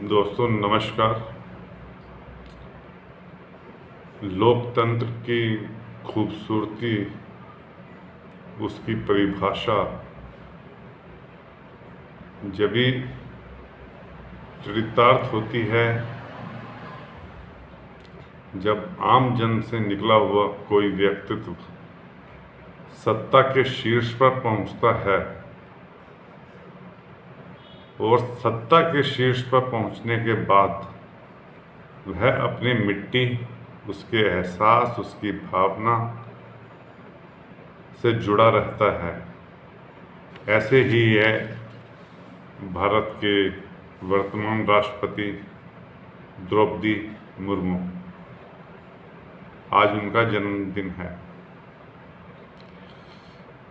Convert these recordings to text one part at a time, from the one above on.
दोस्तों नमस्कार। लोकतंत्र की खूबसूरती, उसकी परिभाषा जब भी चरितार्थ होती है जब आम जन से निकला हुआ कोई व्यक्तित्व सत्ता के शीर्ष पर पहुंचता है और सत्ता के शीर्ष पर पहुंचने के बाद वह अपनी मिट्टी, उसके एहसास, उसकी भावना से जुड़ा रहता है। ऐसे ही है भारत के वर्तमान राष्ट्रपति द्रौपदी मुर्मू। आज उनका जन्मदिन है।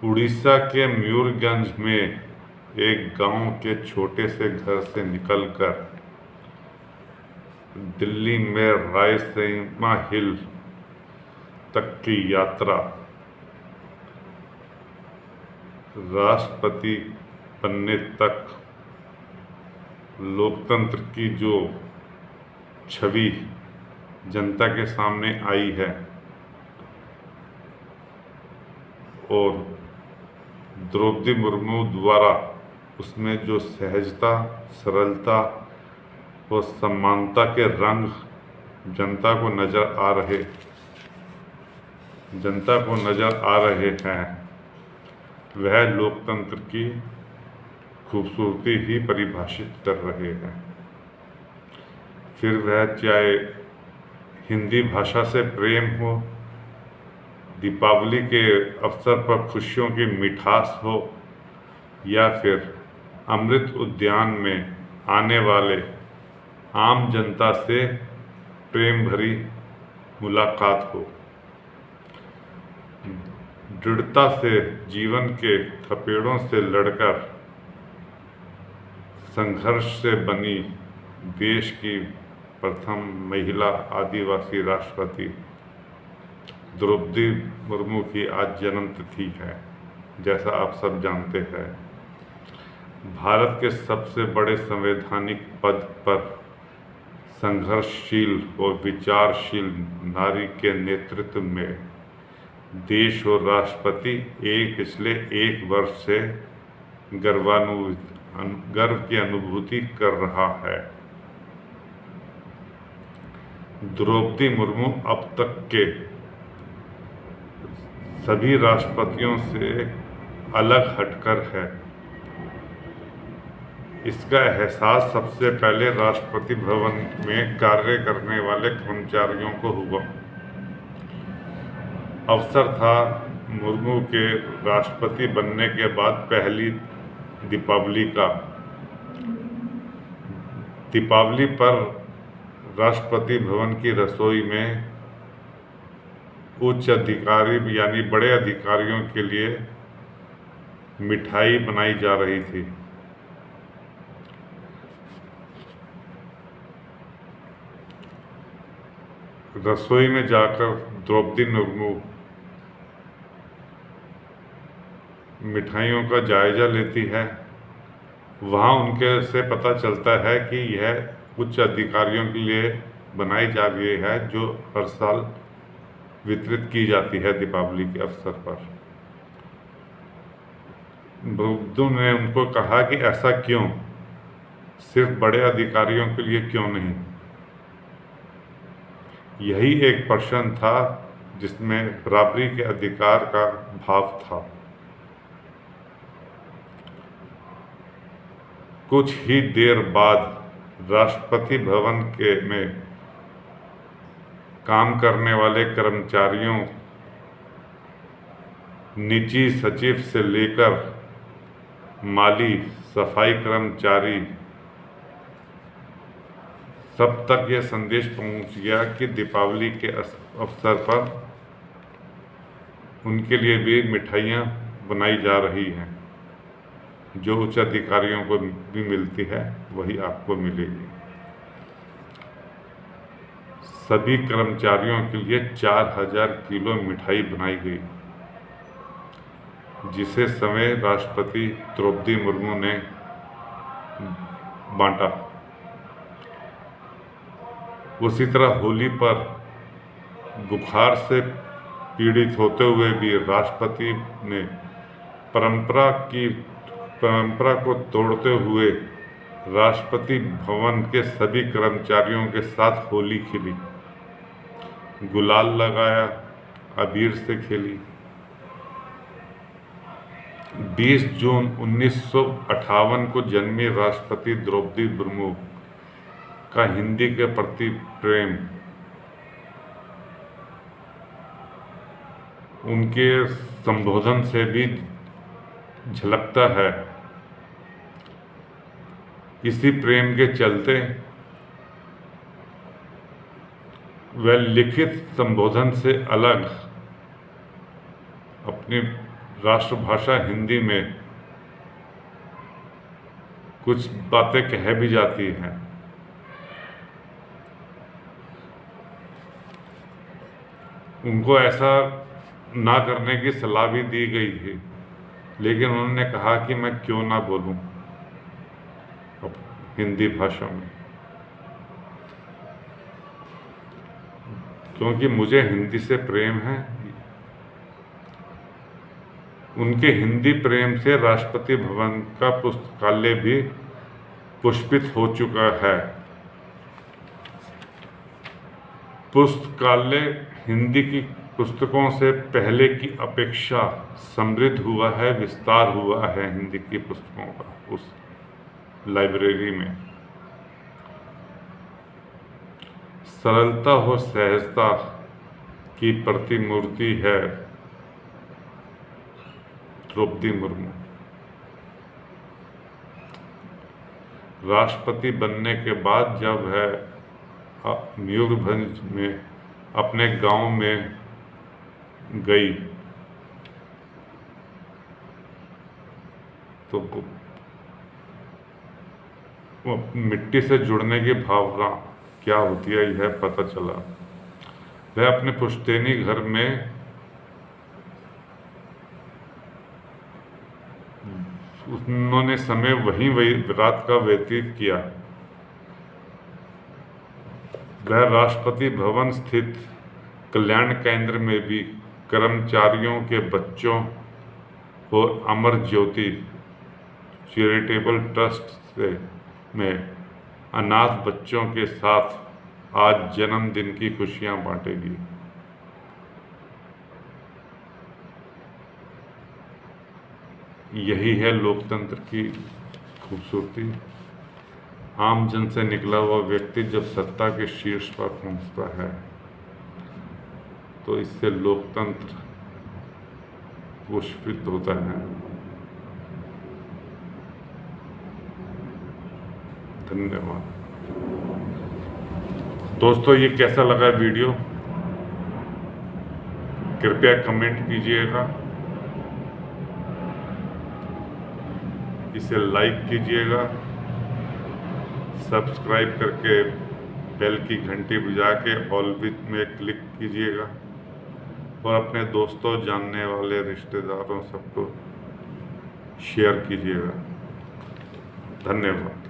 उड़ीसा के मयूरभंज में एक गांव के छोटे से घर से निकलकर दिल्ली में रायसीमा हिल तक की यात्रा राष्ट्रपति बनने तक लोकतंत्र की जो छवि जनता के सामने आई है और द्रौपदी मुर्मू द्वारा उसमें जो सहजता, सरलता और समानता के रंग जनता को नजर आ रहे हैं, वह लोकतंत्र की खूबसूरती ही परिभाषित कर रहे हैं। फिर वह चाहे हिंदी भाषा से प्रेम हो, दीपावली के अवसर पर खुशियों की मिठास हो, या फिर अमृत उद्यान में आने वाले आम जनता से प्रेम भरी मुलाकात हो। दृढ़ता से जीवन के थपेड़ों से लड़कर संघर्ष से बनी देश की प्रथम महिला आदिवासी राष्ट्रपति द्रौपदी मुर्मू की आज जन्म तिथि है। जैसा आप सब जानते हैं, भारत के सबसे बड़े संवैधानिक पद पर संघर्षशील और विचारशील नारी के नेतृत्व में देश और राष्ट्रपति पिछले एक वर्ष से गर्व की अनुभूति कर रहा है। द्रौपदी मुर्मू अब तक के सभी राष्ट्रपतियों से अलग हटकर है। इसका एहसास सबसे पहले राष्ट्रपति भवन में कार्य करने वाले कर्मचारियों को हुआ। अवसर था मुर्मू के राष्ट्रपति बनने के बाद पहली दीपावली का। दीपावली पर राष्ट्रपति भवन की रसोई में उच्च अधिकारी यानी बड़े अधिकारियों के लिए मिठाई बनाई जा रही थी। रसोई में जाकर द्रौपदी मुर्मू मिठाइयों का जायजा लेती है। वहाँ उनके से पता चलता है कि यह उच्च अधिकारियों के लिए बनाई जा रही है, जो हर साल वितरित की जाती है दीपावली के अवसर पर। बुद्धू ने उनको कहा कि ऐसा क्यों, सिर्फ बड़े अधिकारियों के लिए क्यों नहीं। यही एक प्रश्न था जिसमें बराबरी के अधिकार का भाव था। कुछ ही देर बाद राष्ट्रपति भवन में काम करने वाले कर्मचारियों, निजी सचिव से लेकर माली, सफाई कर्मचारी, सब तक यह संदेश पहुंच गया कि दीपावली के अवसर पर उनके लिए भी मिठाइयाँ बनाई जा रही हैं। जो उच्च अधिकारियों को भी मिलती है वही आपको मिलेगी। सभी कर्मचारियों के लिए 4000 किलो मिठाई बनाई गई, जिसे समय राष्ट्रपति द्रौपदी मुर्मू ने बांटा। उसी तरह होली पर बुखार से पीड़ित होते हुए भी राष्ट्रपति ने परंपरा को तोड़ते हुए राष्ट्रपति भवन के सभी कर्मचारियों के साथ होली खेली, गुलाल लगाया, अबीर से खेली। 20 जून 1958 को जन्मी राष्ट्रपति द्रौपदी मुर्मू का हिंदी के प्रति प्रेम उनके संबोधन से भी झलकता है। इसी प्रेम के चलते वह लिखित संबोधन से अलग अपनी राष्ट्रभाषा हिंदी में कुछ बातें कह भी जाती हैं। उनको ऐसा ना करने की सलाह भी दी गई थी, लेकिन उन्होंने कहा कि मैं क्यों ना बोलूं हिंदी भाषा में, क्योंकि मुझे हिंदी से प्रेम है। उनके हिंदी प्रेम से राष्ट्रपति भवन का पुस्तकालय भी पुष्पित हो चुका है। पुस्तकालय हिंदी की पुस्तकों से पहले की अपेक्षा समृद्ध हुआ है, विस्तार हुआ है हिंदी की पुस्तकों का उस लाइब्रेरी में। सरलता और सहजता की प्रतिमूर्ति है द्रौपदी मुर्मू। राष्ट्रपति बनने के बाद जब है मयूरभंज में अपने गांव में गई तो वो मिट्टी से जुड़ने की भावना क्या होती है यह पता चला। वह अपने पुश्तैनी घर में उन्होंने समय वही रात का व्यतीत किया। वह राष्ट्रपति भवन स्थित कल्याण केंद्र में भी कर्मचारियों के बच्चों और अमर ज्योति चैरिटेबल ट्रस्ट में अनाथ बच्चों के साथ आज जन्मदिन की खुशियां बांटेगी। यही है लोकतंत्र की खूबसूरती। आम जन से निकला हुआ व्यक्ति जब सत्ता के शीर्ष पर पहुंचता है तो इससे लोकतंत्र पुष्पित होता है। धन्यवाद दोस्तों। ये कैसा लगा वीडियो कृपया कमेंट कीजिएगा, इसे लाइक कीजिएगा, सब्सक्राइब करके बेल की घंटी बजा के ऑल में क्लिक कीजिएगा और अपने दोस्तों, जानने वाले, रिश्तेदारों सबको शेयर कीजिएगा। धन्यवाद।